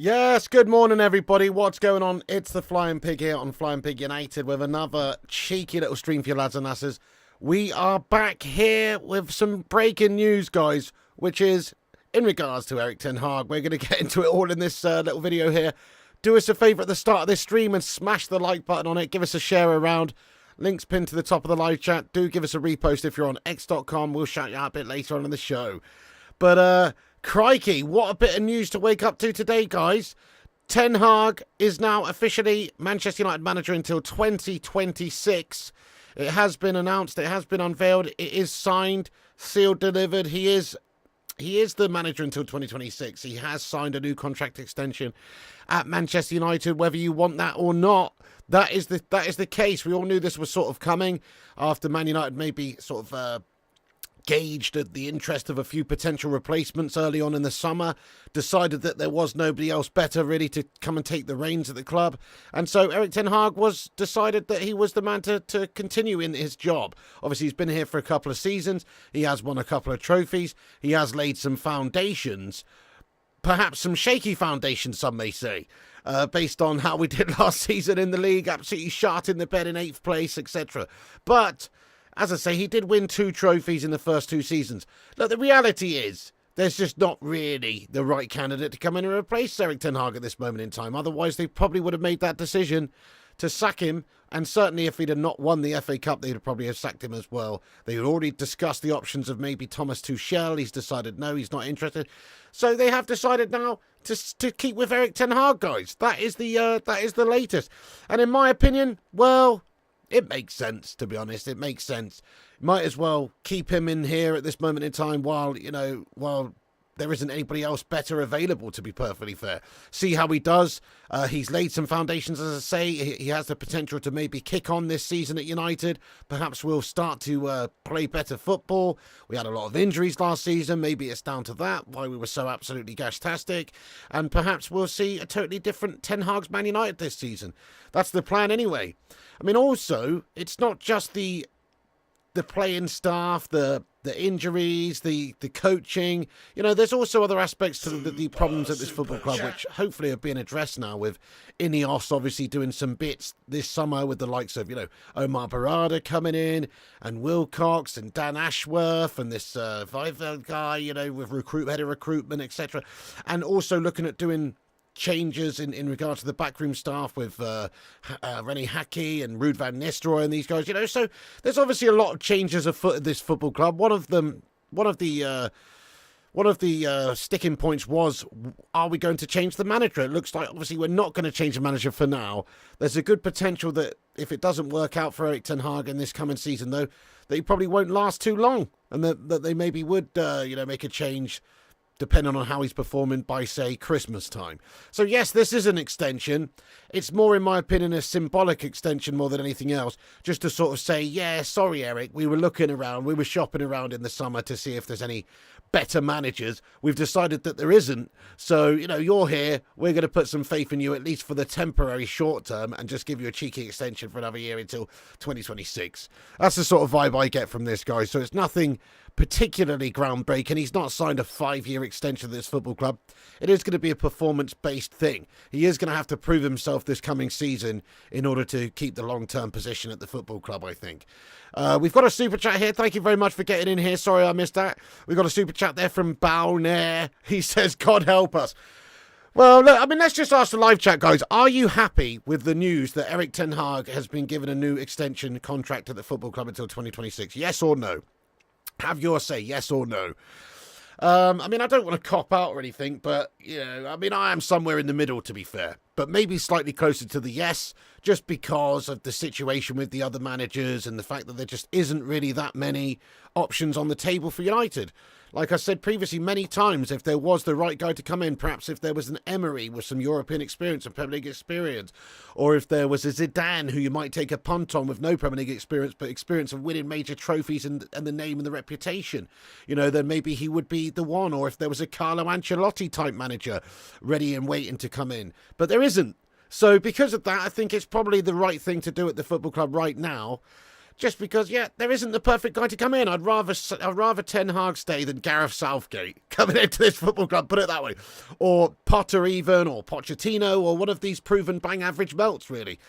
Yes, good morning everybody. What's going on? It's the Flying Pig here on Flying Pig United with another cheeky little stream for you lads and lasses. We are back here with some breaking news, guys, which is in regards to Erik Ten Hag. We're going to get into it all in this little video here. Do us a favour at the start of this stream and smash the like button on it. Give us a share around. Links pinned to the top of the live chat. Do give us a repost if you're on x.com. We'll shout you out a bit later on in the show. But, crikey, what a bit of news to wake up to today, guys. Ten Hag is now officially Manchester United manager until 2026. It has been announced, it has been unveiled, it is signed, sealed, delivered. He is the manager until 2026. He has signed a new contract extension at Manchester United, whether you want that or not. That is the case. We all knew this was sort of coming after Man United maybe sort of gauged at the interest of a few potential replacements early on in the summer, decided that there was nobody else better really to come and take the reins at the club, and so Erik Ten Hag was decided that he was the man to continue in his job. Obviously he's been here for a couple of seasons, he has won a couple of trophies, he has laid some foundations, perhaps some shaky foundations some may say, based on how we did last season in the league, absolutely shot in the bed in 8th place, etc. But as I say, he did win 2 trophies in the first 2 seasons. Look, the reality is, there's just not really the right candidate to come in and replace Erik Ten Hag at this moment in time. Otherwise, they probably would have made that decision to sack him. And certainly, if he'd have not won the FA Cup, they'd probably have sacked him as well. They had already discussed the options of maybe Thomas Tuchel. He's decided no, he's not interested. So they have decided now to keep with Erik Ten Hag, guys. That is the latest. And in my opinion, well, it makes sense, to be honest. It makes sense. Might as well keep him in here at this moment in time while there isn't anybody else better available, to be perfectly fair. See how he does. He's laid some foundations, as I say. He has the potential to maybe kick on this season at United. Perhaps we'll start to play better football. We had a lot of injuries last season. Maybe it's down to that, why we were so absolutely gash-tastic. And perhaps we'll see a totally different Ten Hag's Man United this season. That's the plan anyway. I mean, also, it's not just the playing staff, the injuries, the coaching. You know, there's also other aspects to the problems at this football club, which hopefully are being addressed now with Ineos obviously doing some bits this summer with the likes of, Omar Barada coming in and Wilcox and Dan Ashworth and this Weifeld guy, with head of recruitment, etc. And also looking at doing changes in regard to the backroom staff with Rennie Haki and Ruud van Nistelrooy and these guys, so there's obviously a lot of changes afoot at this football club. One of the sticking points was, are we going to change the manager? It looks like obviously we're not going to change the manager for now. There's a good potential that if it doesn't work out for Erik Ten Hag in this coming season, though, that he probably won't last too long, and that they maybe would make a change depending on how he's performing by, say, Christmas time. So, yes, this is an extension. It's more, in my opinion, a symbolic extension more than anything else, just to sort of say, yeah, sorry, Erik, we were looking around, we were shopping around in the summer to see if there's any better managers. We've decided that there isn't. So, you're here. We're going to put some faith in you, at least for the temporary short term, and just give you a cheeky extension for another year until 2026. That's the sort of vibe I get from this, guys. So it's nothing particularly groundbreaking. He's not signed a 5-year extension to this football club. It is going to be a performance-based thing. He is going to have to prove himself this coming season in order to keep the long-term position at the football club, I think. We've got a super chat here. Thank you very much for getting in here. Sorry I missed that. We've got a super chat there from Balnair. He says, God help us. Well, look, I mean, let's just ask the live chat, guys. Are you happy with the news that Erik Ten Hag has been given a new extension contract at the football club until 2026? Yes or no? Have your say, yes or no. I mean, I don't want to cop out or anything, but, I am somewhere in the middle, to be fair. but maybe slightly closer to the yes, just because of the situation with the other managers and the fact that there just isn't really that many options on the table for United. Like I said previously many times, if there was the right guy to come in, perhaps if there was an Emery with some European experience and Premier League experience, or if there was a Zidane who you might take a punt on with no Premier League experience, but experience of winning major trophies and the name and the reputation, then maybe he would be the one. Or if there was a Carlo Ancelotti type manager ready and waiting to come in. But there isn't. So because of that, I think it's probably the right thing to do at the football club right now. Just because, there isn't the perfect guy to come in. I'd rather Ten Hag stay than Gareth Southgate coming into this football club, put it that way. Or Potter even, or Pochettino, or one of these proven bang average melts, really.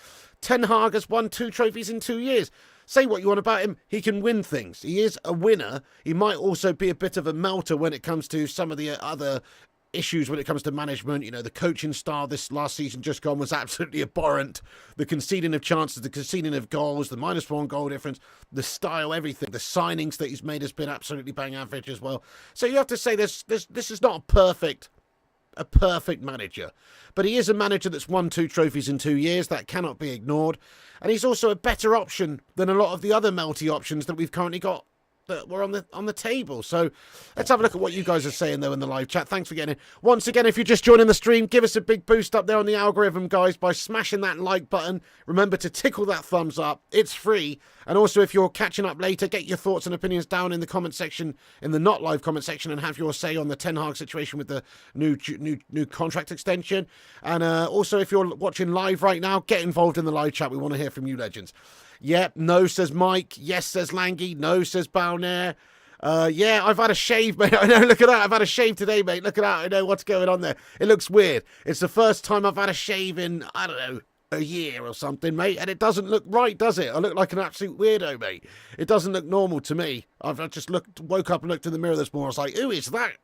Ten Hag has won 2 trophies in 2 years. Say what you want about him, he can win things. He is a winner. He might also be a bit of a melter when it comes to some of the other issues when it comes to management. The coaching style this last season just gone was absolutely abhorrent. The conceding of chances, the conceding of goals, the -1 goal difference, the style, everything. The signings that he's made has been absolutely bang average as well. So you have to say this is not a perfect manager. But he is a manager that's won 2 trophies in 2 years. That cannot be ignored. And he's also a better option than a lot of the other melty options that we've currently got that were on the table. So let's have a look at what you guys are saying though in the live chat. Thanks for getting in. Once again, if you're just joining the stream, give us a big boost up there on the algorithm, guys, by smashing that like button. Remember to tickle that thumbs up. It's free. And also, if you're catching up later, get your thoughts and opinions down in the comment section, in the not live comment section, and have your say on the Ten Hag situation with the new contract extension. And also, if you're watching live right now, get involved in the live chat. We want to hear from you, legends. Yep, no, says Mike. Yes, says Langy. No, says Balnair. I've had a shave, mate. I know, look at that. I've had a shave today, mate. Look at that. I know what's going on there. It looks weird. It's the first time I've had a shave in, I don't know, a year or something, mate. And it doesn't look right, does it? I look like an absolute weirdo, mate. It doesn't look normal to me. I've just woke up and looked in the mirror this morning. I was like, who is that?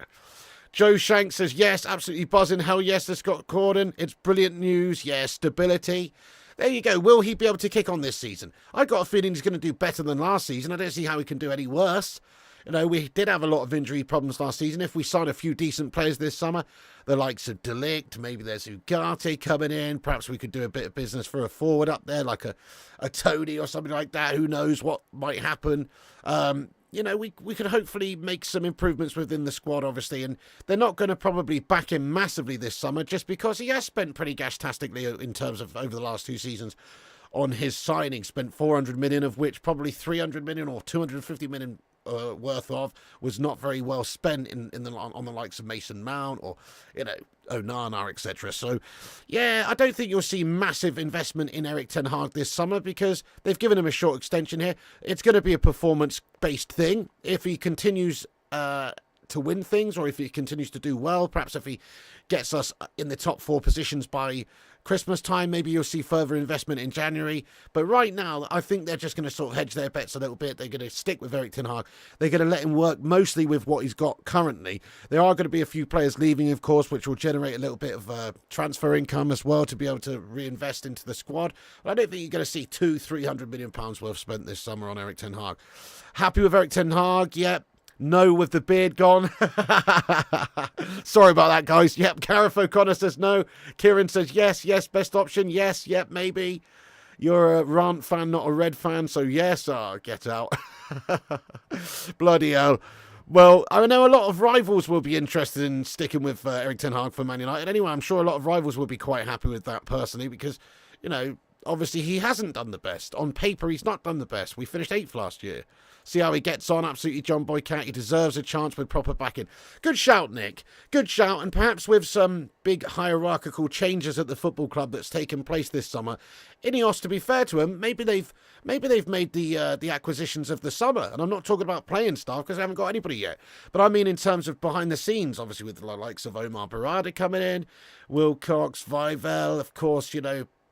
Joe Shank says, yes, absolutely buzzing. Hell yes, to Scott Corden. It's brilliant news. Yes, stability. There you go. Will he be able to kick on this season? I got a feeling he's going to do better than last season. I don't see how he can do any worse. We did have a lot of injury problems last season. If we sign a few decent players this summer, the likes of De Ligt, maybe there's Ugarte coming in. Perhaps we could do a bit of business for a forward up there, like a Tony or something like that. Who knows what might happen? We could hopefully make some improvements within the squad, obviously, and they're not going to probably back him massively this summer just because he has spent pretty gashtastically in terms of over the last 2 seasons on his signing. Spent 400 million, of which probably 300 million or 250 million worth of was not very well spent on the likes of Mason Mount or Onana, etc. So I don't think you'll see massive investment in Erik Ten Hag this summer because they've given him a short extension here. It's going to be a performance based thing. If he continues to win things, or if he continues to do well, perhaps if he gets us in the top 4 positions by Christmas time, maybe you'll see further investment in January. But right now, I think they're just going to sort of hedge their bets a little bit. They're going to stick with Erik Ten Hag. They're going to let him work mostly with what he's got currently. There are going to be a few players leaving, of course, which will generate a little bit of transfer income as well to be able to reinvest into the squad. But I don't think you're going to see £200-300 million worth spent this summer on Erik Ten Hag. Happy with Erik Ten Hag? Yep. No with the beard gone. Sorry about that, guys. Yep, Gareth O'Connor says no. Kieran says yes, best option. Yes, yep, maybe. You're a Rant fan, not a Red fan, so yes. Get out. Bloody hell. Well, I know a lot of rivals will be interested in sticking with Erik Ten Hag for Man United. Anyway, I'm sure a lot of rivals will be quite happy with that personally because, obviously he hasn't done the best. On paper, he's not done the best. We finished 8th last year. See how he gets on. Absolutely, John Boycat. He deserves a chance with proper backing. Good shout, Nick. Good shout. And perhaps with some big hierarchical changes at the football club that's taken place this summer, Ineos, to be fair to him, maybe they've made the acquisitions of the summer. And I'm not talking about playing staff because they haven't got anybody yet. But I mean in terms of behind the scenes, obviously with the likes of Omar Barada coming in, Wilcox, Vivel, of course,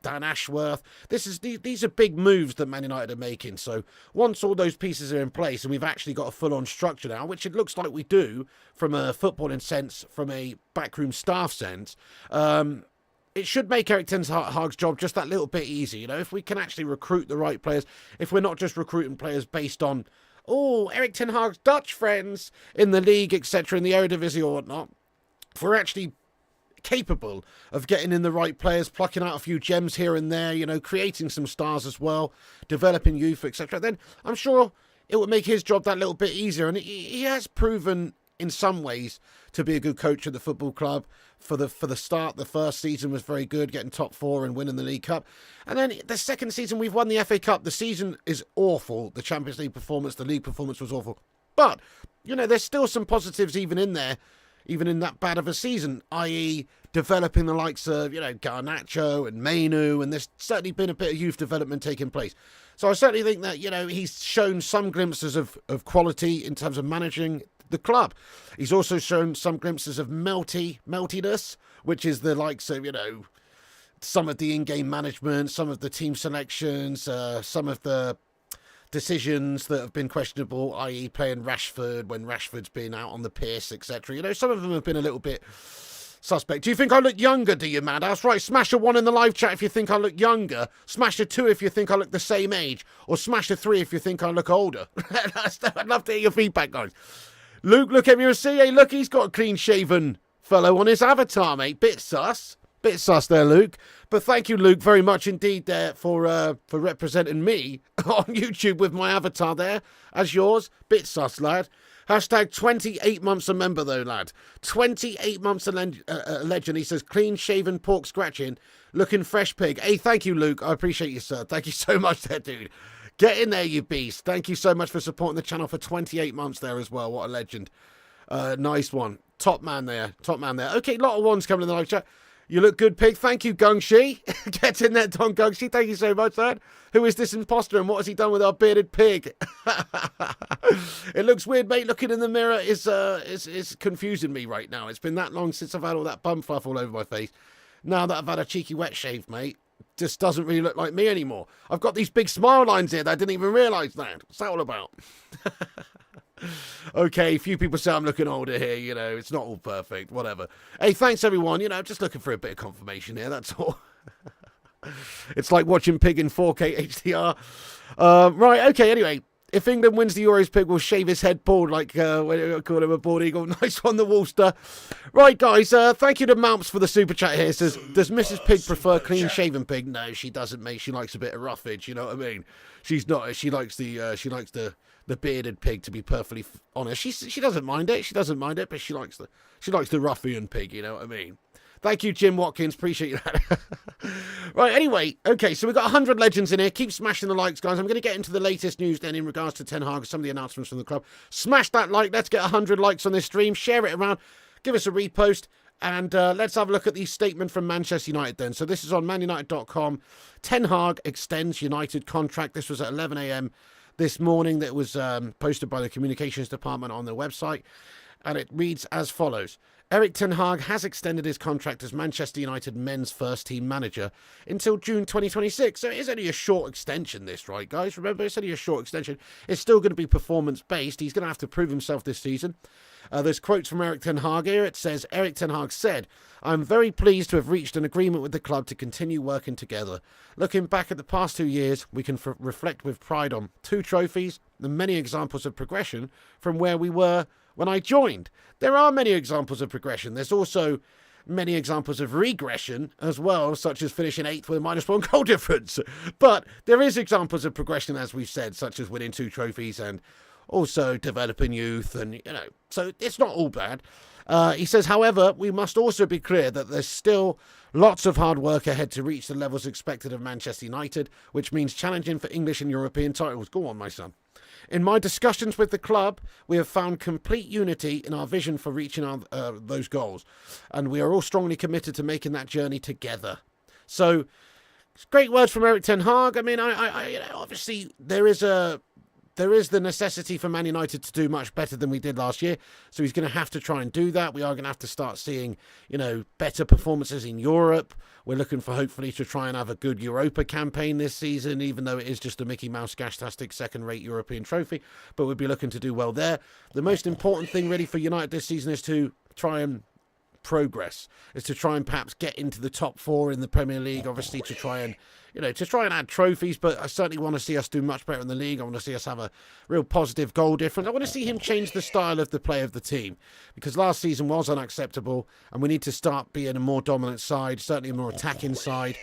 Dan Ashworth. These are big moves that Man United are making. So once all those pieces are in place and we've actually got a full-on structure now, which it looks like we do from a footballing sense, from a backroom staff sense, it should make Erik Ten Hag's job just that little bit easier. If we can actually recruit the right players, if we're not just recruiting players based on, Erik Ten Hag's Dutch friends in the league, etc., in the Eredivisie or whatnot, if we're actually capable of getting in the right players, plucking out a few gems here and there, you know, creating some stars as well, developing youth, etc., then I'm sure it would make his job that little bit easier. And he has proven in some ways to be a good coach at the football club. For the start, the first season was very good, getting top 4 and winning the League Cup. And then the second season, we've won the FA Cup. The season is awful. The Champions League performance, the league performance was awful. But, you know, there's still some positives even in there, even in that bad of a season, i.e. developing the likes of, you know, Garnacho and Mainu, and there's certainly been a bit of youth development taking place. So I certainly think that, you know, he's shown some glimpses of quality in terms of managing the club. He's also shown some glimpses of meltiness, which is the likes of, you know, some of the in-game management, some of the team selections, some of the decisions that have been questionable, i.e. playing Rashford when Rashford's been out on the piss, etc. You know, some of them have been a little bit suspect. Do you think I look younger, do you, Madhouse? Right, smash a 1 in the live chat if you think I look younger. Smash a 2 if you think I look the same age. Or smash a 3 if you think I look older. I'd love to hear your feedback, guys. Luke, look at me and see. Hey, look, he's got a clean-shaven fellow on his avatar, mate. Bit sus. Bit sus there, Luke. But thank you, Luke, very much indeed there for representing me on YouTube with my avatar there as yours. Bit sus, lad. Hashtag 28 months a member, though, lad. 28 months a legend. He says, clean-shaven pork scratching, looking fresh pig. Hey, thank you, Luke. I appreciate you, sir. Thank you so much there, dude. Get in there, you beast. Thank you so much for supporting the channel for 28 months there as well. What a legend. Nice one. Top man there. Top man there. Okay, a lot of ones coming in the live chat. You look good, pig. Thank you, Gungshi. Get in there, Don Gungshi. Thank you so much, lad. Who is this imposter and what has he done with our bearded pig? It looks weird, mate. Looking in the mirror is confusing me right now. It's been that long since I've had all that bum fluff all over my face. Now that I've had a cheeky wet shave, mate, just doesn't really look like me anymore. I've got these big smile lines here that I didn't even realise that. What's that all about? Okay, a few people say I'm looking older here, you know, it's not all perfect, whatever. Hey, thanks everyone, you know, just looking for a bit of confirmation here, that's all. It's like watching Pig in 4K HDR. Right, okay, anyway. If England wins the Euros, Pig will shave his head bald, like when I call him a bald eagle. Nice one, the Wolster. Right, guys, thank you to Mounts for the super chat here. It says, does Mrs. Pig prefer clean-shaven pig? No, she doesn't, mate. She likes a bit of roughage, you know what I mean? She's not. She likes the bearded pig, to be perfectly honest. She doesn't mind it. She doesn't mind it, but she likes the ruffian pig, you know what I mean? Thank you, Jim Watkins. Appreciate that. Right, anyway. Okay, so we've got 100 legends in here. Keep smashing the likes, guys. I'm going to get into the latest news then in regards to Ten Hag, some of the announcements from the club. Smash that like. Let's get 100 likes on this stream. Share it around. Give us a repost. And let's have a look at the statement from Manchester United then. So this is on manunited.com. Ten Hag extends United contract. This was at 11 a.m. this morning. That was posted by the communications department on their website. And it reads as follows. Erik Ten Hag has extended his contract as Manchester United men's first-team manager until June 2026. So it is only a short extension, this, right, guys? Remember, it's only a short extension. It's still going to be performance-based. He's going to have to prove himself this season. There's quotes from Erik Ten Hag here. It says, Erik Ten Hag said, I'm very pleased to have reached an agreement with the club to continue working together. Looking back at the past 2 years, we can reflect with pride on 2 trophies and many examples of progression from where we were when I joined. There are many examples of progression. There's also many examples of regression as well, such as finishing 8th with a -1 goal difference. But there is examples of progression, as we've said, such as winning 2 trophies and also developing youth, and, you know, so it's not all bad. He says, however, we must also be clear that there's still lots of hard work ahead to reach the levels expected of Manchester United, which means challenging for English and European titles. Go on, my son. In my discussions with the club, we have found complete unity in our vision for reaching those goals, and we are all strongly committed to making that journey together. So, great words from Erik Ten Hag. I mean, you know, obviously there is the necessity for Man United to do much better than we did last year. So he's going to have to try and do that. We are going to have to start seeing, you know, better performances in Europe. We're looking for hopefully to try and have a good Europa campaign this season, even though it is just a Mickey Mouse Gashtastic second-rate European trophy. But we'll be looking to do well there. The most important thing really for United this season is to try and progress, is to try and perhaps get into the top 4 in the Premier League, obviously to try and add trophies, but I certainly want to see us do much better in the league. I want to see us have a real positive goal difference. I want to see him change the style of the play of the team, because last season was unacceptable, and we need to start being a more dominant side, certainly a more attacking side,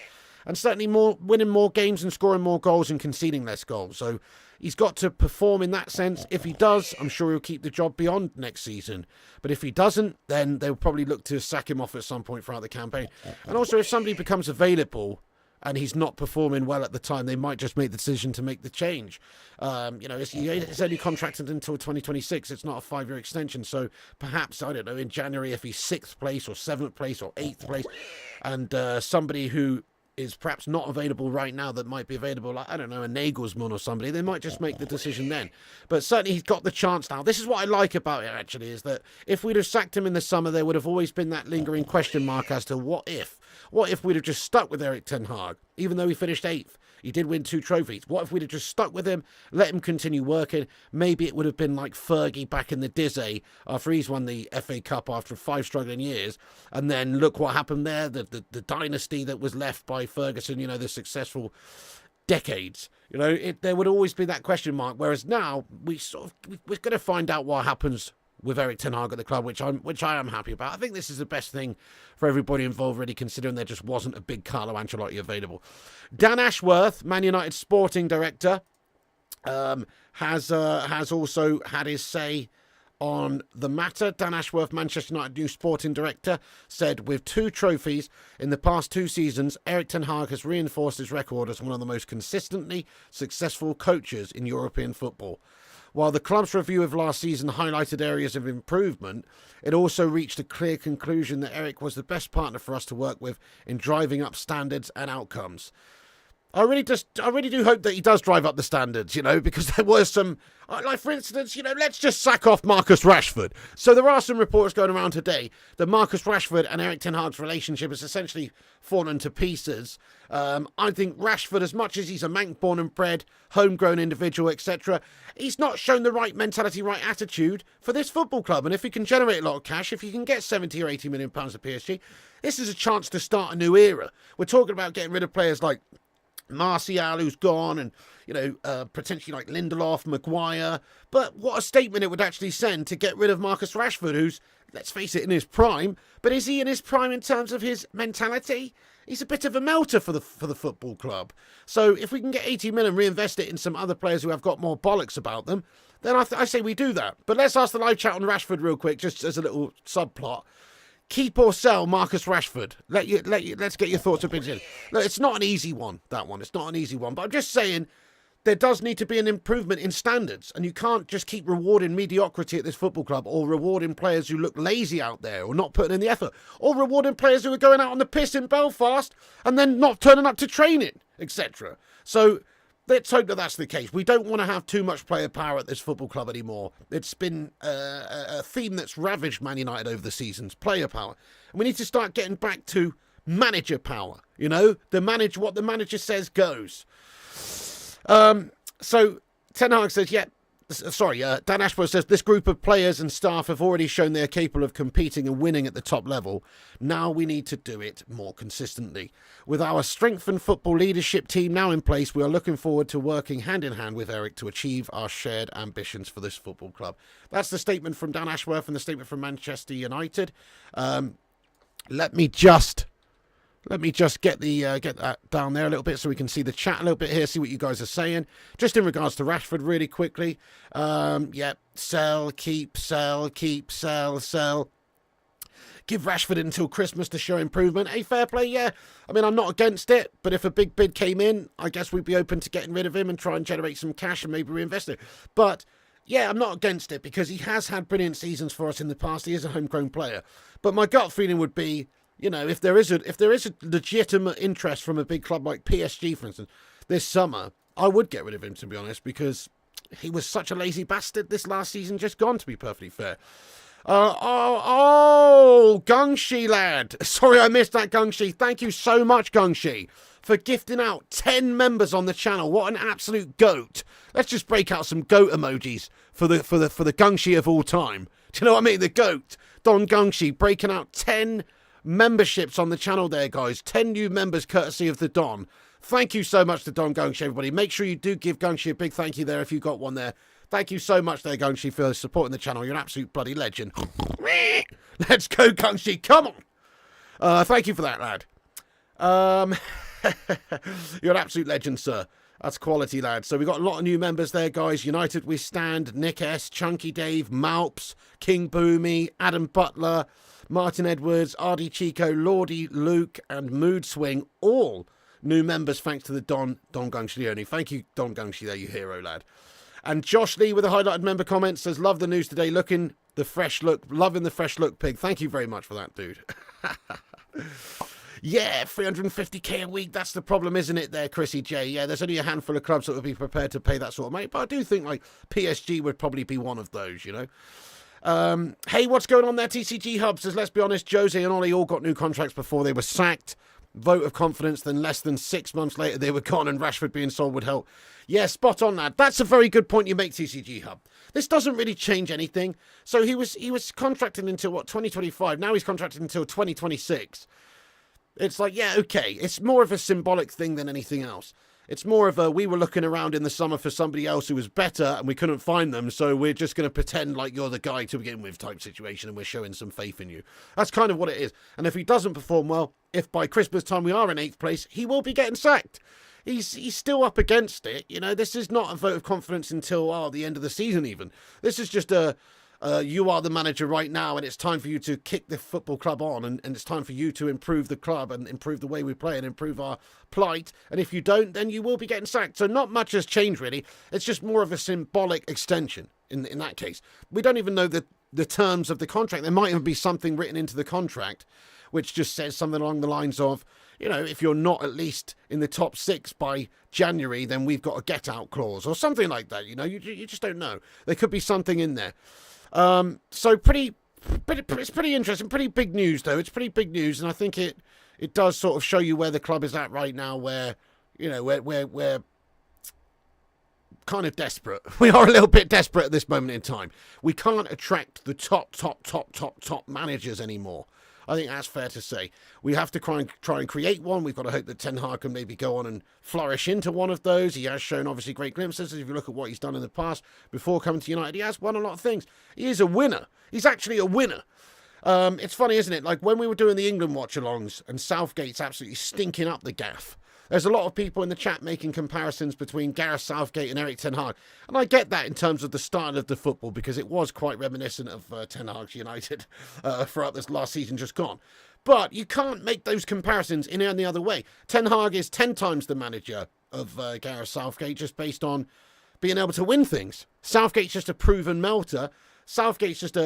and certainly winning more games and scoring more goals and conceding less goals. So he's got to perform in that sense. If he does, I'm sure he'll keep the job beyond next season. But if he doesn't, then they'll probably look to sack him off at some point throughout the campaign. And also, if somebody becomes available and he's not performing well at the time, they might just make the decision to make the change. It's only contracted until 2026. It's not a 5-year extension. So perhaps, I don't know, in January, if he's 6th place or 7th place or 8th place, and somebody who is perhaps not available right now that might be available, like, I don't know, a Nagelsmann or somebody, they might just make the decision then. But certainly he's got the chance now. This is what I like about it, actually, is that if we'd have sacked him in the summer, there would have always been that lingering question mark as to what if. What if we'd have just stuck with Erik Ten Hag, even though he finished 8th? He did win 2 trophies. What if we'd have just stuck with him, let him continue working? Maybe it would have been like Fergie back in the Dizzy after he's won the FA Cup after 5 struggling years. And then look what happened there, the dynasty that was left by Ferguson, the successful decades. There would always be that question mark. Whereas now, we're going to find out what happens with Erik Ten Hag at the club, which I am happy about. I think this is the best thing for everybody involved, really, considering there just wasn't a big Carlo Ancelotti available. Dan Ashworth, Man United sporting director, has also had his say on the matter. Dan Ashworth, Manchester United new sporting director, said, with 2 trophies in the past 2 seasons, Erik Ten Hag has reinforced his record as one of the most consistently successful coaches in European football. While the club's review of last season highlighted areas of improvement, it also reached a clear conclusion that Erik was the best partner for us to work with in driving up standards and outcomes. I really do hope that he does drive up the standards, because there were some, like for instance, let's just sack off Marcus Rashford. So there are some reports going around today that Marcus Rashford and Erik Ten Hag's relationship has essentially fallen to pieces. I think Rashford, as much as he's a Manc born and bred, homegrown individual, etc., he's not shown the right mentality, right attitude for this football club. And if he can generate a lot of cash, if he can get 70 or 80 million pounds of PSG, this is a chance to start a new era. We're talking about getting rid of players like Martial, who's gone, and potentially like Lindelof, Maguire. But what a statement it would actually send to get rid of Marcus Rashford, who's, let's face it, in his prime. But is he in his prime in terms of his mentality? He's a bit of a melter for the football club. So if we can get 80 million and reinvest it in some other players who have got more bollocks about them, then I say we do that. But let's ask the live chat on Rashford real quick, just as a little subplot. Keep or sell Marcus Rashford? Let's get your thoughts and opinions in. Look, it's not an easy one, that one. It's not an easy one. But I'm just saying there does need to be an improvement in standards. And you can't just keep rewarding mediocrity at this football club, or rewarding players who look lazy out there or not putting in the effort, or rewarding players who are going out on the piss in Belfast and then not turning up to training, etc. So let's hope that that's the case. We don't want to have too much player power at this football club anymore. It's been a theme that's ravaged Man United over the seasons, player power. And we need to start getting back to manager power. What the manager says goes. So Ten Hag says, Dan Ashworth says, this group of players and staff have already shown they're capable of competing and winning at the top level. Now we need to do it more consistently. With our strengthened football leadership team now in place, we are looking forward to working hand in hand with Erik to achieve our shared ambitions for this football club. That's the statement from Dan Ashworth and the statement from Manchester United. Let me just get that down there a little bit so we can see the chat a little bit here, see what you guys are saying. Just in regards to Rashford, really quickly. Sell, keep, sell. Give Rashford until Christmas to show improvement. Hey, fair play, yeah. I mean, I'm not against it, but if a big bid came in, I guess we'd be open to getting rid of him and try and generate some cash and maybe reinvest it. But yeah, I'm not against it because he has had brilliant seasons for us in the past. He is a homegrown player. But my gut feeling would be, if there is a legitimate interest from a big club like PSG, for instance, this summer, I would get rid of him, to be honest, because he was such a lazy bastard this last season, just gone, to be perfectly fair. Gungshi lad. Sorry I missed that, Gungshi. Thank you so much, Gungshi, for gifting out 10 members on the channel. What an absolute goat. Let's just break out some goat emojis for the Gungshi of all time. Do you know what I mean? The GOAT, Don Gungshi, breaking out 10 memberships on the channel there, guys. 10 new members courtesy of the Don. Thank you so much to Don Gungshi, everybody. Make sure you do give Gungshi a big thank you there if you got one there. Thank you so much there, Gungshi, for supporting the channel. You're an absolute bloody legend. Let's go, Gungshi. Come on. Thank you for that, lad. You're an absolute legend, sir. That's quality, lad. So we got a lot of new members there, guys. United We Stand, Nick S, Chunky Dave, Malps, King Boomy, Adam Butler, Martin Edwards, RD Chico, Lordy, Luke, and Mood Swing. All new members thanks to the Don Gungshi. Thank you, Don Gungshi, there, you hero, lad. And Josh Lee with a highlighted member comment says, love the news today, loving the fresh look, pig. Thank you very much for that, dude. Yeah, 350k a week, that's the problem, isn't it there, Chrissy J? Yeah, there's only a handful of clubs that would be prepared to pay that sort of money, but I do think, like, PSG would probably be one of those, you know? Hey, what's going on there? TCG Hub says, let's be honest, Jose and Ollie all got new contracts before they were sacked. Vote of confidence, then less than 6 months later they were gone, and Rashford being sold would help. Yeah, spot on, lad. That's a very good point you make, TCG Hub. This doesn't really change anything. So he was contracted until, what, 2025? Now he's contracted until 2026. It's like, yeah, okay. It's more of a symbolic thing than anything else. It's more of a, we were looking around in the summer for somebody else who was better and we couldn't find them, so we're just going to pretend like you're the guy to begin with type situation, and we're showing some faith in you. That's kind of what it is. And if he doesn't perform well, if by Christmas time we are in 8th place, he will be getting sacked. He's still up against it. You know, this is not a vote of confidence until the end of the season even. This is just a... you are the manager right now, and it's time for you to kick the football club on, and it's time for you to improve the club and improve the way we play and improve our plight. And if you don't, then you will be getting sacked. So not much has changed, really. It's just more of a symbolic extension in that case. We don't even know the terms of the contract. There might even be something written into the contract which just says something along the lines of, you know, if you're not at least in the top 6 by January, then we've got a get-out clause or something like that. You know, you just don't know. There could be something in there. So it's pretty interesting, pretty big news though. It's pretty big news, and I think it does sort of show you where the club is at right now, where, you know, we're kind of desperate. We are a little bit desperate at this moment in time. We can't attract the top managers anymore. I think that's fair to say. We have to try and create one. We've got to hope that Ten Hag can maybe go on and flourish into one of those. He has shown obviously great glimpses. If you look at what he's done in the past before coming to United, he has won a lot of things. He is a winner. He's actually a winner. It's funny, isn't it? Like when we were doing the England watch-alongs and Southgate's absolutely stinking up the gaff. There's a lot of people in the chat making comparisons between Gareth Southgate and Erik Ten Hag. And I get that in terms of the style of the football, because it was quite reminiscent of Ten Hag's United throughout this last season just gone. But you can't make those comparisons in any other way. Ten Hag is 10 times the manager of Gareth Southgate, just based on being able to win things. Southgate's just a proven melter. Southgate's just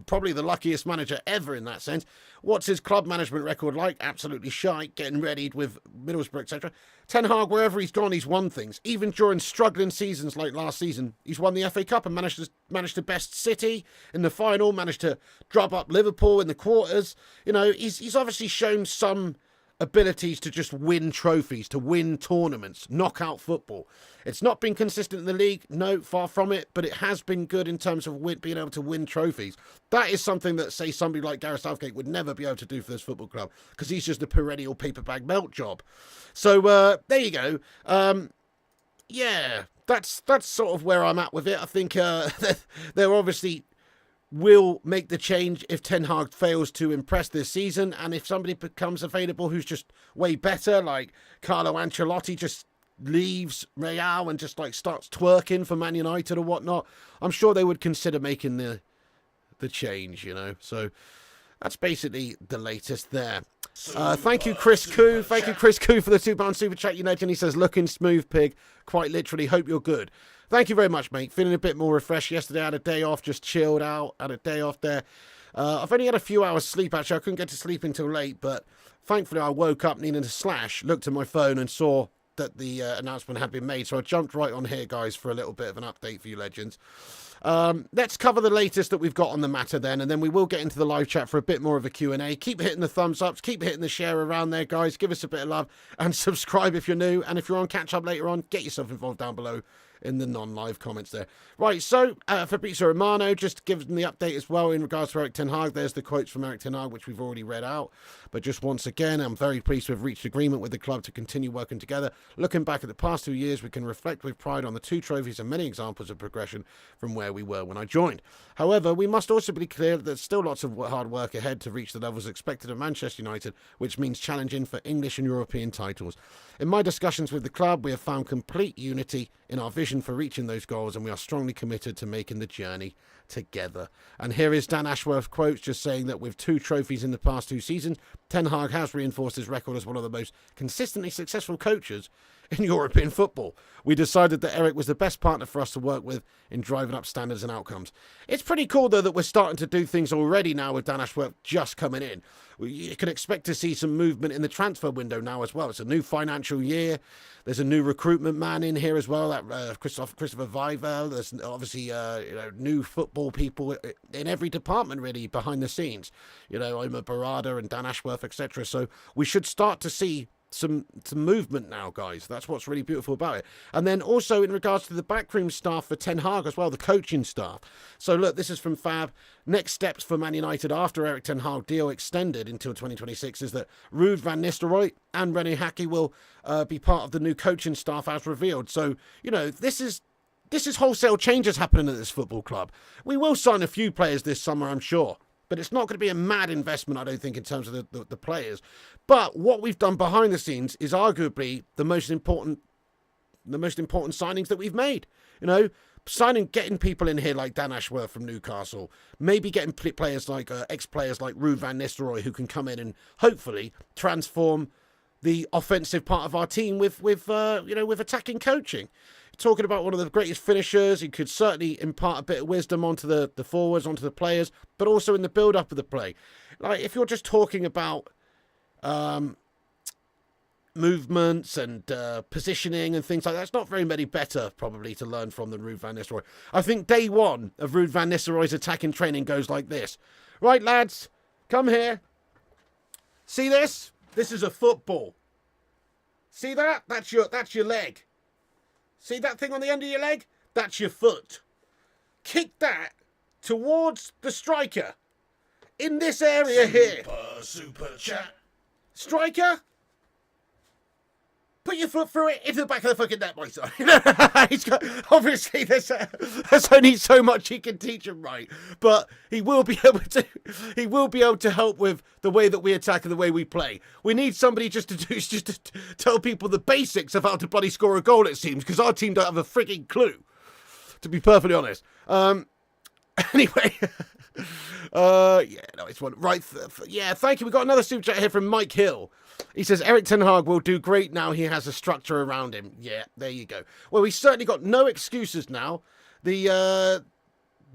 probably the luckiest manager ever in that sense. What's his club management record like? Absolutely shite, getting readied with Middlesbrough, etc. Ten Hag, wherever he's gone, he's won things. Even during struggling seasons like last season, he's won the FA Cup and managed to best City in the final, managed to drop up Liverpool in the quarters. You know, he's obviously shown some abilities to just win trophies, to win tournaments, knockout football. It's not been consistent in the league, no, far from it, but it has been good in terms of being able to win trophies. That is something that, say, somebody like Gareth Southgate would never be able to do for this football club, because he's just a perennial paper bag melt job. So there you go. Yeah, that's sort of where I'm at with it. I think they're obviously will make the change if Ten Hag fails to impress this season, and if somebody becomes available who's just way better, like Carlo Ancelotti just leaves Real and just like starts twerking for Man United or whatnot, I'm sure they would consider making the change, you know. So that's basically the latest there. Thank you, Chris Koo. Thank you, Chris Koo, for the £2 super chat. You know, and he says, looking smooth, pig. Quite literally, hope you're good. Thank you very much, mate. Feeling a bit more refreshed. Yesterday I had a day off, just chilled out. Had a day off there. I've only had a few hours sleep, actually. I couldn't get to sleep until late, but thankfully I woke up needing a slash, looked at my phone and saw that the announcement had been made. So I jumped right on here, guys, for a little bit of an update for you legends. Let's cover the latest that we've got on the matter then, and then we will get into the live chat for a bit more of a Q&A. Keep hitting the thumbs ups, keep hitting the share around there, guys. Give us a bit of love and subscribe if you're new, and if you're on catch up later on, get yourself involved down below in the non-live comments there. Right, so Fabrizio Romano just gives them the update as well in regards to Erik Ten Hag. There's the quotes from Erik Ten Hag, which we've already read out. But just once again, I'm very pleased to have reached agreement with the club to continue working together. Looking back at the past 2 years, we can reflect with pride on the 2 trophies and many examples of progression from where we were when I joined. However, we must also be clear that there's still lots of hard work ahead to reach the levels expected of Manchester United, which means challenging for English and European titles. In my discussions with the club, we have found complete unity in our vision for reaching those goals, and we are strongly committed to making the journey together. And here is Dan Ashworth quotes just saying that with 2 trophies in the past 2 seasons, Ten Hag has reinforced his record as one of the most consistently successful coaches in European football. We decided that Erik was the best partner for us to work with in driving up standards and outcomes. It's pretty cool, though, that we're starting to do things already now with Dan Ashworth just coming in. You can expect to see some movement in the transfer window now as well. It's a new financial year. There's a new recruitment man in here as well, that Christopher Vivel. There's obviously new football people in every department, really, behind the scenes. Omar Barada and Dan Ashworth, etc. So we should start to see some movement now, guys. That's what's really beautiful about it. And then also in regards to the backroom staff for Ten Hag as well, the coaching staff. So look, this is from Fab. Next steps for Man United after Erik Ten Hag deal extended until 2026 is that Ruud van Nistelrooy and René Hackey will be part of the new coaching staff as revealed. So, this is wholesale changes happening at this football club. We will sign a few players this summer, I'm sure. But it's not going to be a mad investment, I don't think, in terms of the players. But what we've done behind the scenes is arguably the most important signings that we've made. Getting people in here like Dan Ashworth from Newcastle, maybe getting players like ex-players like Ruud van Nistelrooy who can come in and hopefully transform the offensive part of our team with attacking coaching. Talking about one of the greatest finishers, he could certainly impart a bit of wisdom onto the forwards, onto the players, but also in the build-up of the play. Like, if you're just talking about movements and positioning and things like that, it's not very many better, probably, to learn from than Ruud van Nistelrooy. I think day one of Ruud van Nistelrooy's attacking training goes like this. Right, lads, come here. See this? This is a football. See that? That's your leg. See that thing on the end of your leg? That's your foot. Kick that towards the striker. In this area here. Super chat. Striker? Put your foot through it into the back of the fucking net, my son. He's got, obviously, there's only so much he can teach him, right? But he will be able to help with the way that we attack and the way we play. We need somebody just to tell people the basics of how to bloody score a goal, it seems, because our team don't have a freaking clue, to be perfectly honest. Anyway, it's one right. Thank you. We got another super chat here from Mike Hill. He says Erik Ten Hag will do great now he has a structure around him. Yeah, there you go. Well, he's certainly got no excuses now. The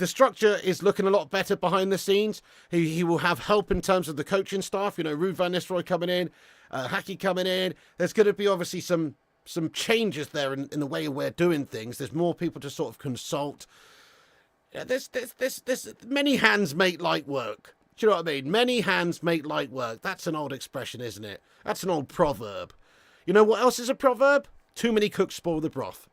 structure is looking a lot better behind the scenes. He will have help in terms of the coaching staff. Ruud van Nistelrooy coming in, Hackey coming in. There's going to be obviously some changes there in the way we're doing things. There's more people to sort of consult. There's many hands make light work. Do you know what I mean? Many hands make light work. That's an old expression, isn't it? That's an old proverb. You know what else is a proverb? Too many cooks spoil the broth.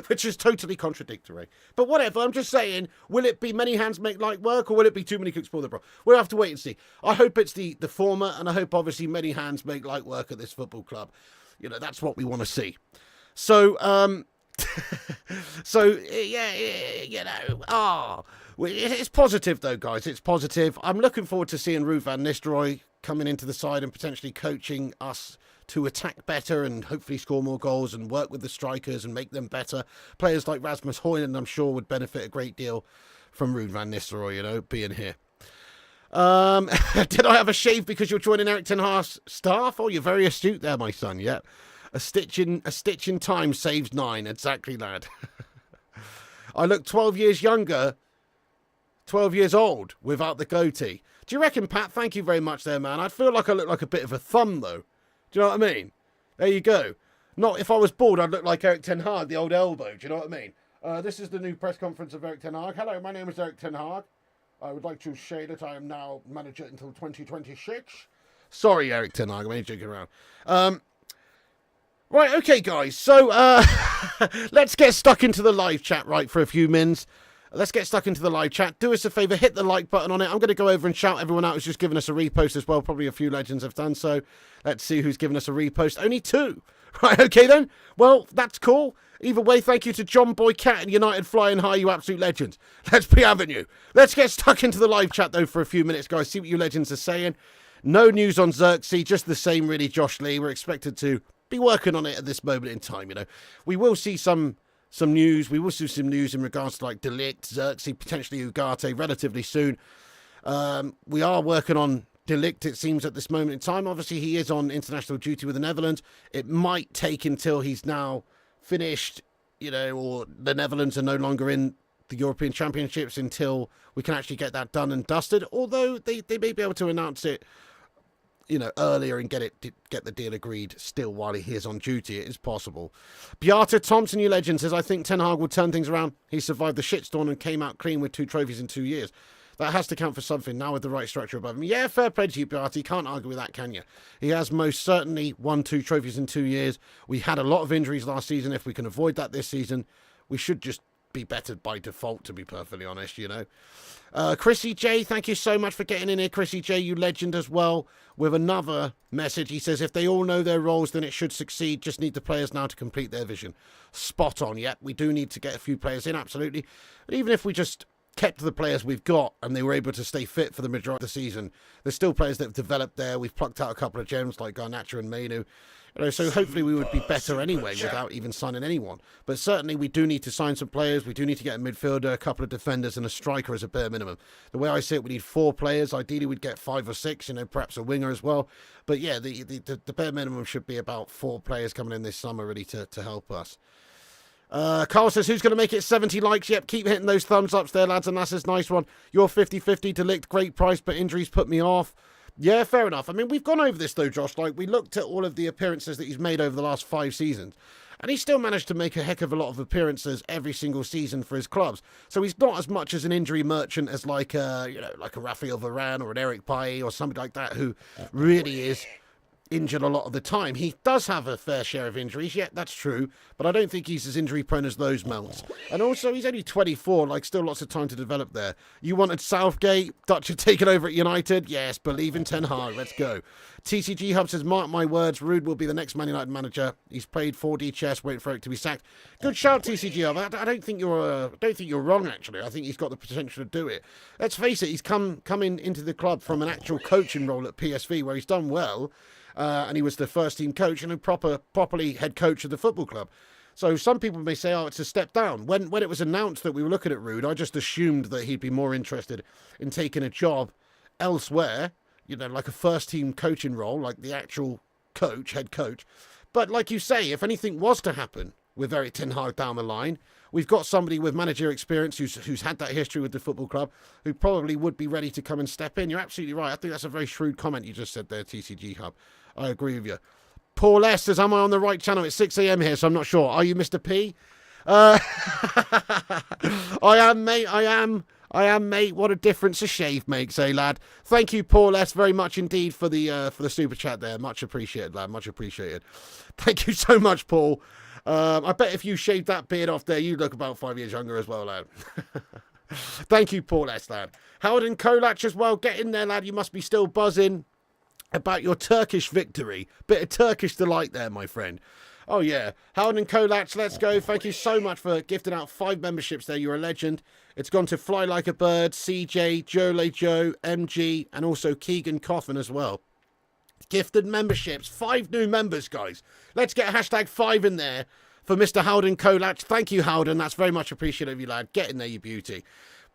Which is totally contradictory. But whatever, I'm just saying, will it be many hands make light work, or will it be too many cooks spoil the broth? We'll have to wait and see. I hope it's the former, and I hope obviously many hands make light work at this football club. That's what we want to see. So, it's positive though, guys. It's positive. I'm looking forward to seeing Ruud van Nistelrooy coming into the side and potentially coaching us to attack better and hopefully score more goals and work with the strikers and make them better. Players like Rasmus Højlund, I'm sure, would benefit a great deal from Ruud van Nistelrooy, being here. Did I have a shave because you're joining Erik Ten Hag's staff? Oh, you're very astute there, my son. Yeah. A stitch in time saves 9. Exactly, lad. I look 12 years younger, 12 years old without the goatee. Do you reckon, Pat? Thank you very much there, man. I feel like I look like a bit of a thumb, though. Do you know what I mean? There you go. Not if I was bald, I'd look like Erik Ten Hag, the old elbow. Do you know what I mean? This is the new press conference of Erik Ten Hag. Hello, my name is Erik Ten Hag. I would like to say that I am now manager until 2026. Sorry, Erik Ten Hag. I'm only joking around. Right, okay, guys. So, let's get stuck into the live chat, right, for a few minutes. Let's get stuck into the live chat. Do us a favour, hit the like button on it. I'm going to go over and shout everyone out who's just given us a repost as well. Probably a few legends have done so. Let's see who's given us a repost. Only 2. Right, okay then. Well, that's cool. Either way, thank you to John Boy Cat and United Flying High, you absolute legends. Let's be having you. Let's get stuck into the live chat, though, for a few minutes, guys. See what you legends are saying. No news on Xerxes, just the same, really, Josh Lee. We're expected to be working on it at this moment in time, you know. We will see some news. We will see some news in regards to, like, De Ligt, Xerxes, potentially Ugarte relatively soon. We are working on De Ligt, it seems, at this moment in time. Obviously, he is on international duty with the Netherlands. It might take until he's now finished, you know, or the Netherlands are no longer in the European Championships until we can actually get that done and dusted. Although they may be able to announce it, you know, earlier and get the deal agreed still while he is on duty. It is possible. Beata Thompson, you legend, says, I think Ten Hag will turn things around. He survived the shitstorm and came out clean with 2 trophies in 2 years. That has to count for something now with the right structure above him. Yeah, fair play to you, Beata. You can't argue with that, can you? He has most certainly won 2 trophies in 2 years. We had a lot of injuries last season. If we can avoid that this season, we should just be better by default, to be perfectly honest, you know. Chrissy J, thank you so much for getting in here. Chrissy J, you legend as well, with another message. He says, if they all know their roles, then it should succeed. Just need the players now to complete their vision. Spot on, yeah. We do need to get a few players in, absolutely. But even if we just kept the players we've got and they were able to stay fit for the majority of the season, there's still players that have developed there. We've plucked out a couple of gems like Garnacho and Mainu. You know, so hopefully we would be better anyway without even signing anyone. But certainly we do need to sign some players. We do need to get a midfielder, a couple of defenders and a striker as a bare minimum. The way I see it, we need 4 players. Ideally we'd get 5 or 6, you know, perhaps a winger as well. But yeah, the bare minimum should be about 4 players coming in this summer really to help us. Carl says, who's going to make it 70 likes? Yep, keep hitting those thumbs ups there, lads, and that's a nice one. You're 50-50, De Ligt, great price, but injuries put me off. Yeah, fair enough. I mean, we've gone over this, though, Josh. Like, we looked at all of the appearances that he's made over the last 5 seasons, and he's still managed to make a heck of a lot of appearances every single season for his clubs. So he's not as much as an injury merchant as, like, you know, like a Raphael Varane or an Eric Bailly or somebody like that who really is injured a lot of the time. He does have a fair share of injuries, yeah, that's true, but I don't think he's as injury prone as those melts. And also, he's only 24, like, still lots of time to develop there. You wanted Southgate, Dutch had taken over at United? Yes, believe in Ten Hag, let's go. TCG Hub says, mark my words, Ruud will be the next Man United manager. He's played 4D chess, waiting for it to be sacked. Good shout, TCG Hub. I don't think you're wrong, actually. I think he's got the potential to do it. Let's face it, he's come into the club from an actual coaching role at PSV, where he's done well. And he was the first team coach and a properly head coach of the football club. So some people may say, oh, it's a step down. When it was announced that we were looking at Ruud, I just assumed that he'd be more interested in taking a job elsewhere, you know, like a first team coaching role, like the actual coach, head coach. But like you say, if anything was to happen with Erik Ten Hag down the line, we've got somebody with managerial experience who's had that history with the football club, who probably would be ready to come and step in. You're absolutely right. I think that's a very shrewd comment you just said there, TCG Hub. I agree with you. Paul S says, am I on the right channel? It's 6 a.m. here, so I'm not sure. Are you Mr. P? I am, mate. I am, mate. What a difference a shave makes, eh, lad? Thank you, Paul S, very much indeed for the super chat there. Much appreciated, lad. Much appreciated. Thank you so much, Paul. I bet if you shaved that beard off there, you'd look about 5 years younger as well, lad. Thank you, Paul S, lad. Howard and Kolach as well. Get in there, lad. You must be still buzzing about your Turkish victory. Bit of Turkish delight there, my friend. Oh, yeah. Howard and Kolach, let's go. Thank you so much for gifting out 5 memberships there. You're a legend. It's gone to Fly Like a Bird, CJ, Jole Joe, MG, and also Keegan Coffin as well. Gifted memberships. 5 new members, guys. Let's get hashtag 5 in there for Mr. Howden Kolach. Thank you, Howden. That's very much appreciated of you, lad. Get in there, you beauty.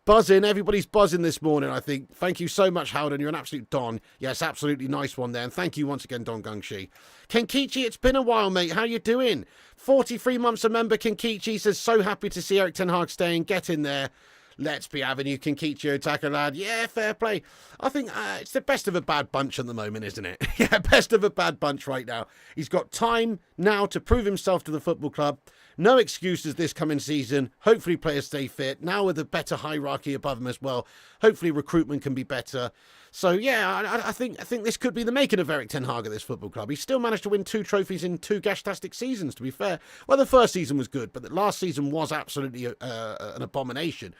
Buzzing. Everybody's buzzing this morning, I think. Thank you so much, Howden. You're an absolute Don. Yes, absolutely nice one there. And thank you once again, Don Gungshi. Kenkichi, it's been a while, mate. How you doing? 43 months a member, Kenkichi says, so happy to see Erik Ten Hag staying. Get in there. Let's be having you, Kenkichi Otaka, lad. Yeah, fair play. I think it's the best of a bad bunch at the moment, isn't it? Yeah, best of a bad bunch right now. He's got time now to prove himself to the football club. No excuses this coming season. Hopefully players stay fit. Now with a better hierarchy above them as well. Hopefully recruitment can be better. So, yeah, I think this could be the making of Erik Ten Hag at this football club. He still managed to win 2 trophies in 2 gastastic seasons, to be fair. Well, the first season was good, but the last season was absolutely an abomination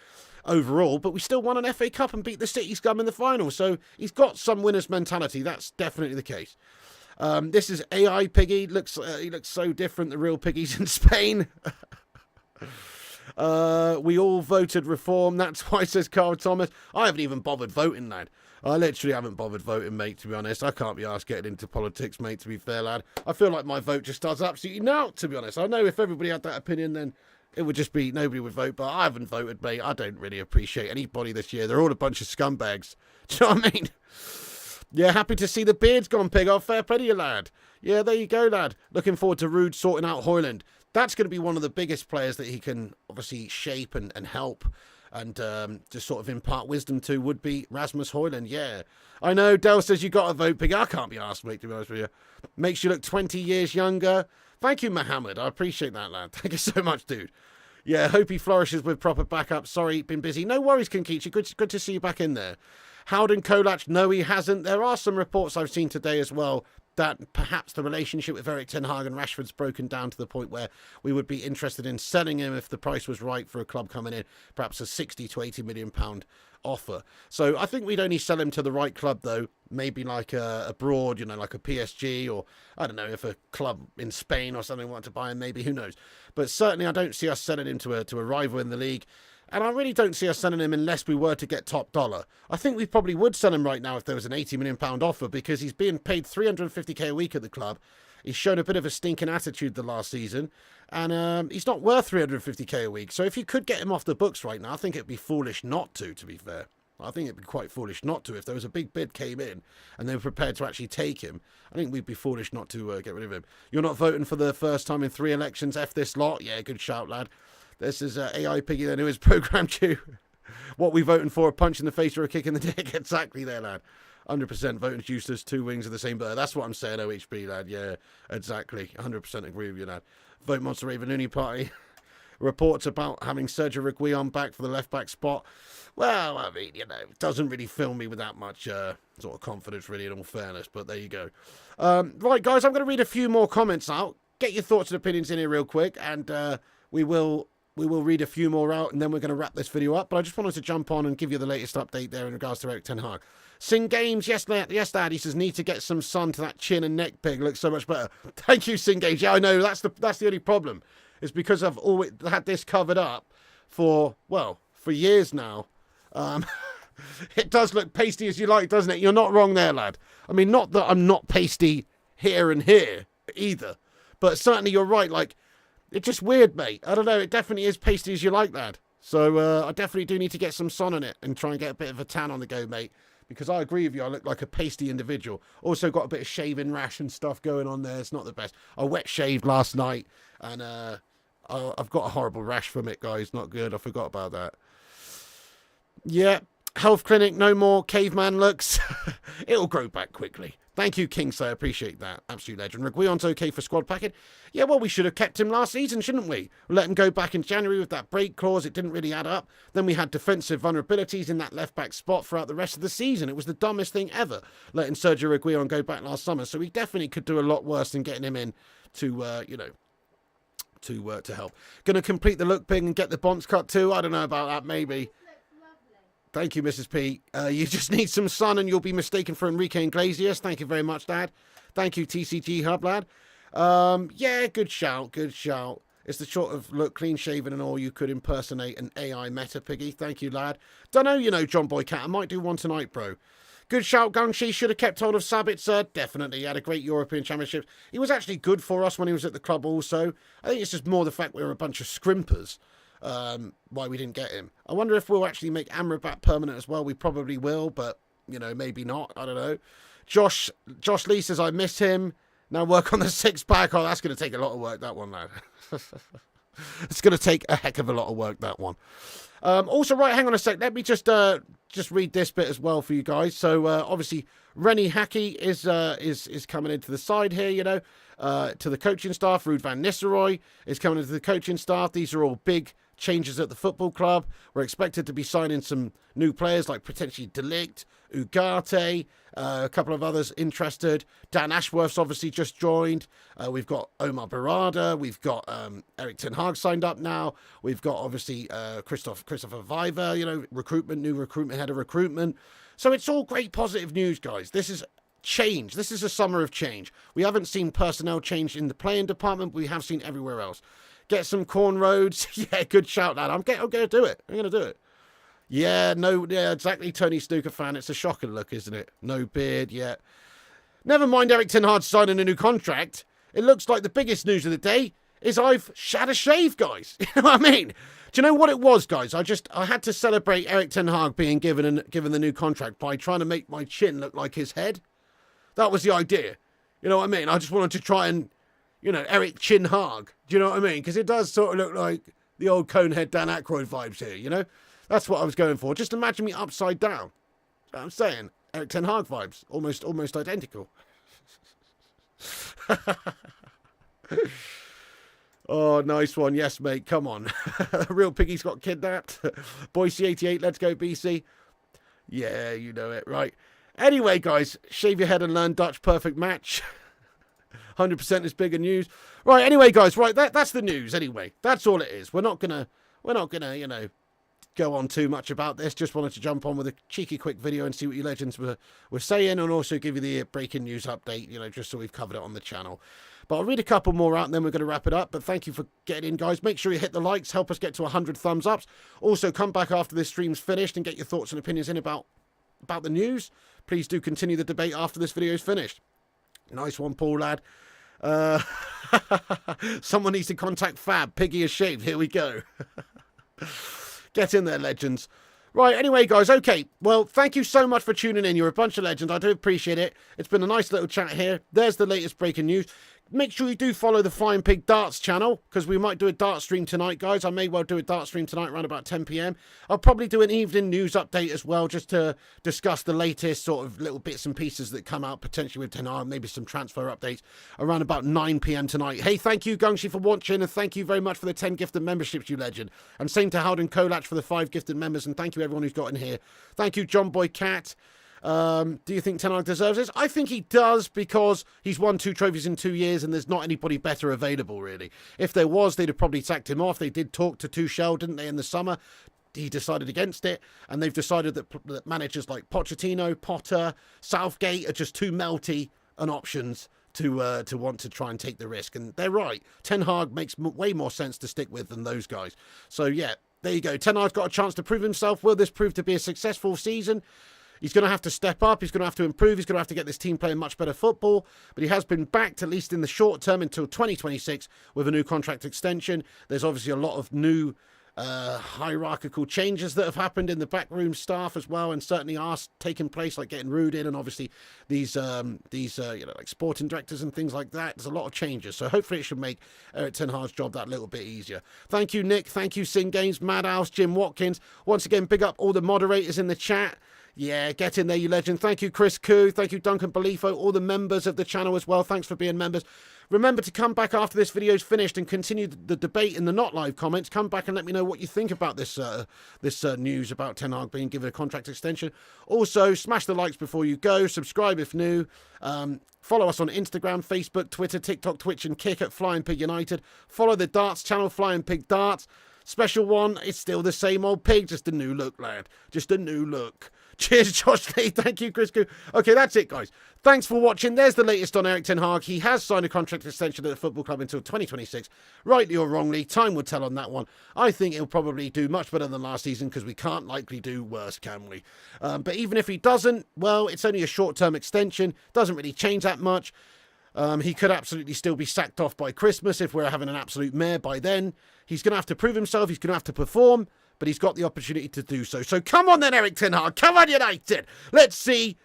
overall. But we still won an FA Cup and beat the City Scum in the final. So he's got some winner's mentality. That's definitely the case. This is AI Piggy. He looks so different. The real Piggy's in Spain. We all voted reform. That's why, says Carl Thomas. I haven't even bothered voting, lad. I literally haven't bothered voting, mate, to be honest. I can't be asked getting into politics, mate, to be fair, lad. I feel like my vote just does absolutely naught, to be honest. I know if everybody had that opinion, then it would just be nobody would vote, but I haven't voted, mate. I don't really appreciate anybody this year. They're all a bunch of scumbags. Do you know what I mean? Yeah, happy to see the beard's gone, Pig. Oh, fair play to you, lad. Yeah, there you go, lad. Looking forward to Rude sorting out Højlund. That's going to be one of the biggest players that he can obviously shape and help and just sort of impart wisdom to would be Rasmus Højlund. Yeah, I know. Dell says you got to vote, Pig. I can't be asked, mate, to be honest with you. Makes you look 20 years younger. Thank you, Mohammed. I appreciate that, lad. Thank you so much, dude. Yeah, hope he flourishes with proper backup. Sorry, been busy. No worries, Kinkichi. Good to see you back in there. Howden Kolach, no, he hasn't. There are some reports I've seen today as well that perhaps the relationship with Erik Ten Hag and Rashford's broken down to the point where we would be interested in selling him if the price was right for a club coming in, perhaps a 60 to 80 million pound offer. So I think we'd only sell him to the right club, though, maybe like abroad, you know, like a PSG, or I don't know, if a club in Spain or something wanted to buy him, maybe, who knows. But certainly I don't see us selling him to a rival in the league. And I really don't see us selling him unless we were to get top dollar. I think we probably would sell him right now if there was an £80 million offer, because he's being paid £350k a week at the club. He's shown a bit of a stinking attitude the last season, and he's not worth £350k a week. So if you could get him off the books right now, I think it'd be foolish not to be fair. I think it'd be quite foolish not to. If there was a big bid came in and they were prepared to actually take him, I think we'd be foolish not to get rid of him. You're not voting for the first time in 3 elections, F this lot? Yeah, good shout, lad. This is AI Piggy then, who has programmed you. What we voting for, a punch in the face or a kick in the dick? Exactly there, lad. 100% voting useless, 2 wings of the same bird. That's what I'm saying, OHB, lad. Yeah, exactly. 100% agree with you, lad. Vote Monster Raven Looney Party. Reports about having Sergio Reguilon back for the left-back spot. Well, I mean, you know, it doesn't really fill me with that much sort of confidence, really, in all fairness. But there you go. Right, guys, I'm going to read a few more comments out. Get your thoughts and opinions in here real quick, and we will read a few more out, and then we're going to wrap this video up. But I just wanted to jump on and give you the latest update there in regards to Erik Ten Hag. Sing Games, yes, Dad. He says, need to get some sun to that chin and neck, Pig. Looks so much better. Thank you, Sing Games. Yeah, I know. That's the only problem. It's because I've always had this covered up for years now. It does look pasty as you like, doesn't it? You're not wrong there, lad. I mean, not that I'm not pasty here and here either, but certainly you're right. Like, it's just weird, mate. I don't know. It definitely is pasty as you like, lad. So I definitely do need to get some sun on it and try and get a bit of a tan on the go, mate. Because I agree with you, I look like a pasty individual. Also got a bit of shaving rash and stuff going on there. It's not the best. I wet shaved last night, and I've got a horrible rash from it, guys. Not good. I forgot about that. Yeah. Health clinic, no more caveman looks. It'll grow back quickly. Thank you, Kingsley. I appreciate that. Absolute legend. Reguilon's okay for squad packing. Yeah, well, we should have kept him last season, shouldn't we? Let him go back in January with that break clause. It didn't really add up. Then we had defensive vulnerabilities in that left-back spot throughout the rest of the season. It was the dumbest thing ever, letting Sergio Reguilon go back last summer. So we definitely could do a lot worse than getting him in to, to help. Going to complete the look ping and get the bonds cut too? I don't know about that, maybe. Thank you, Mrs. P. You just need some sun and you'll be mistaken for Enrique Iglesias. Thank you very much, Dad. Thank you, TCG Hub, lad. Yeah, good shout, good shout. It's the sort of look, clean-shaven and all, you could impersonate an AI meta, Piggy. Thank you, lad. Don't know, John Boy Cat. I might do one tonight, bro. Good shout, Gungshi. Should have kept hold of Sabitzer. Definitely. He had a great European Championship. He was actually good for us when he was at the club also. I think it's just more the fact we were a bunch of scrimpers. Why we didn't get him. I wonder if we'll actually make Amrabat permanent as well. We probably will, but, maybe not. I don't know. Josh Lee says, I miss him. Now work on the 6-pack. Oh, that's going to take a lot of work, that one, lad. It's going to take a heck of a lot of work, that one. Also, right, hang on a sec. Let me just read this bit as well for you guys. So obviously, Rennie Hackey is coming into the side here. You know, to the coaching staff. Ruud van Nistelrooy is coming into the coaching staff. These are all big changes at the football club. We're expected to be signing some new players like potentially De Ligt, Ugarte, a couple of others interested. Dan Ashworth's obviously just joined. We've got Omar Barada. We've got Erik Ten Hag signed up now. We've got obviously Christopher Viver, you know, new recruitment, head of recruitment. So it's all great positive news, guys. This is change. This is a summer of change. We haven't seen personnel change in the playing department, but we have seen everywhere else. Get some corn roads. Yeah, good shout, lad. I'm going to do it. I'm going to do it. Yeah, exactly, Tony Snooker fan. It's a shocking look, isn't it? No beard yet. Never mind Erik Ten Hag signing a new contract. It looks like the biggest news of the day is I've had a shave, guys. You know what I mean? Do you know what it was, guys? I had to celebrate Erik Ten Hag being given the new contract by trying to make my chin look like his head. That was the idea. You know what I mean? I just wanted to try and, you know, Erik Chin Hag. Do you know what I mean? Because it does sort of look like the old Conehead Dan Aykroyd vibes here, you know? That's what I was going for. Just imagine me upside down. I'm saying, Erik Ten Hag vibes. Almost identical. Oh, nice one. Yes, mate. Come on. Real Piggy's got kidnapped. Boise 88, let's go BC. Yeah, you know it, right? Anyway, guys, shave your head and learn Dutch perfect match. 100% is bigger news. Right, anyway, guys, right, that's the news anyway. That's all it is. We're not gonna, you know, go on too much about this. Just wanted to jump on with a cheeky quick video and see what you legends were saying, and also give you the breaking news update, you know, just so we've covered it on the channel. But I'll read a couple more out and then we're going to wrap it up. But thank you for getting in, guys. Make sure you hit the likes, help us get to 100 thumbs ups. Also, come back after this stream's finished and get your thoughts and opinions in about the news. Please do continue the debate after this video is finished. Nice one, Paul, lad. Someone needs to contact Fab. Piggy is shaved. Here we go. Get in there, legends. Right, anyway, guys, okay. Well, thank you so much for tuning in. You're a bunch of legends. I do appreciate it. It's been a nice little chat here. There's the latest breaking news. Make sure you do follow the Flying Pig Darts channel, because we might do a dart stream tonight, guys. I may well do a dart stream tonight around about 10 p.m. I'll probably do an evening news update as well, just to discuss the latest sort of little bits and pieces that come out, potentially with Ten Hag, maybe some transfer updates around about 9 p.m. tonight. Hey, thank you, Gungshi, for watching, and thank you very much for the 10 gifted memberships, you legend. And same to Howden Kolach for the 5 gifted members, and thank you everyone who's got in here. Thank you, John Boy Cat. Do you think Ten Hag deserves this? I think he does, because he's won 2 trophies in 2 years and there's not anybody better available, really. If there was, they'd have probably sacked him off. They did talk to Tuchel, didn't they, in the summer? He decided against it, and they've decided that managers like Pochettino, Potter, Southgate are just too melty an options to want to try and take the risk. And they're right. Ten Hag makes way more sense to stick with than those guys. So, yeah, there you go. Ten Hag's got a chance to prove himself. Will this prove to be a successful season? He's going to have to step up. He's going to have to improve. He's going to have to get this team playing much better football. But he has been backed, at least in the short term, until 2026 with a new contract extension. There's obviously a lot of new hierarchical changes that have happened in the backroom staff as well, and certainly are taking place, like getting Ruud in, and obviously these you know, like sporting directors and things like that. There's a lot of changes, so hopefully it should make Erik Ten Hag's job that little bit easier. Thank you, Nick. Thank you, Sin Games, Madhouse, Jim Watkins. Once again, big up all the moderators in the chat. Yeah, get in there, you legend. Thank you, Chris Koo. Thank you, Duncan Belifo. All the members of the channel as well. Thanks for being members. Remember to come back after this video's finished and continue the debate in the not live comments. Come back and let me know what you think about this news about Ten Hag being given a contract extension. Also, smash the likes before you go. Subscribe if new. Follow us on Instagram, Facebook, Twitter, TikTok, Twitch, and Kick at Flying Pig United. Follow the Darts channel, Flying Pig Darts. Special one, it's still the same old pig, just a new look, lad. Just a new look. Cheers, Josh Lee. Thank you, Chris Koo. Okay, that's it, guys. Thanks for watching. There's the latest on Erik Ten Hag. He has signed a contract extension at the football club until 2026. Rightly or wrongly, time will tell on that one. I think he'll probably do much better than last season, because we can't likely do worse, can we? But even if he doesn't, well, it's only a short-term extension. Doesn't really change that much. He could absolutely still be sacked off by Christmas if we're having an absolute mare by then. He's going to have to prove himself. He's going to have to perform, but he's got the opportunity to do so. So come on then, Erik Ten Hag. Come on, United. Let's see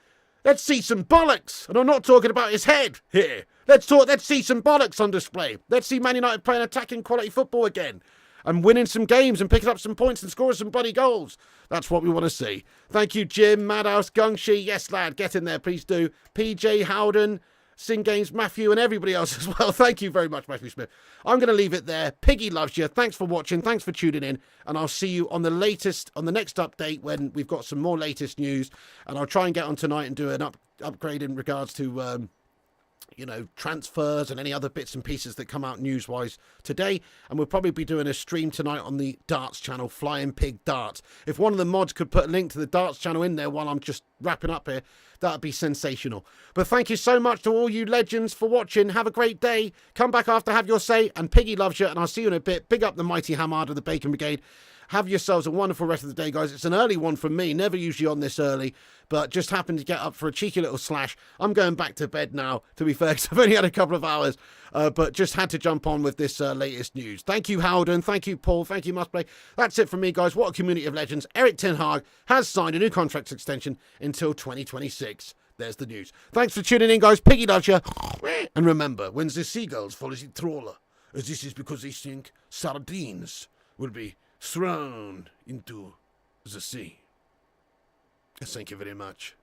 some bollocks. And I'm not talking about his head here. Let's see some bollocks on display. Let's see Man United playing attacking quality football again. and winning some games and picking up some points and scoring some bloody goals. That's what we want to see. Thank you, Jim, Madhouse, Gungshi. Yes, lad, get in there, please do. PJ, Howden, Sing Games, Matthew, and everybody else as well. Thank you very much, Matthew Smith. I'm going to leave it there. Piggy loves you. Thanks for watching. Thanks for tuning in. And I'll see you on the next update when we've got some more latest news. And I'll try and get on tonight and do an upgrade in regards to transfers and any other bits and pieces that come out news-wise today. And we'll probably be doing a stream tonight on the Darts channel, Flying Pig Darts. If one of the mods could put a link to the Darts channel in there while I'm just wrapping up here, that'd be sensational. But thank you so much to all you legends for watching. Have a great day. Come back after Have Your Say, and Piggy loves you, and I'll see you in a bit. Big up the mighty Hamad of the Bacon Brigade. Have yourselves a wonderful rest of the day, guys. It's an early one from me. Never usually on this early, but just happened to get up for a cheeky little slash. I'm going back to bed now, to be fair, because I've only had a couple of hours, but just had to jump on with this latest news. Thank you, Howden. Thank you, Paul. Thank you, Mustplay. That's it from me, guys. What a community of legends. Erik Ten Hag has signed a new contract extension until 2026. There's the news. Thanks for tuning in, guys. Piggy loves you. And remember, when the seagulls follow the trawler, this is because they think sardines will be thrown into the sea. Thank you very much.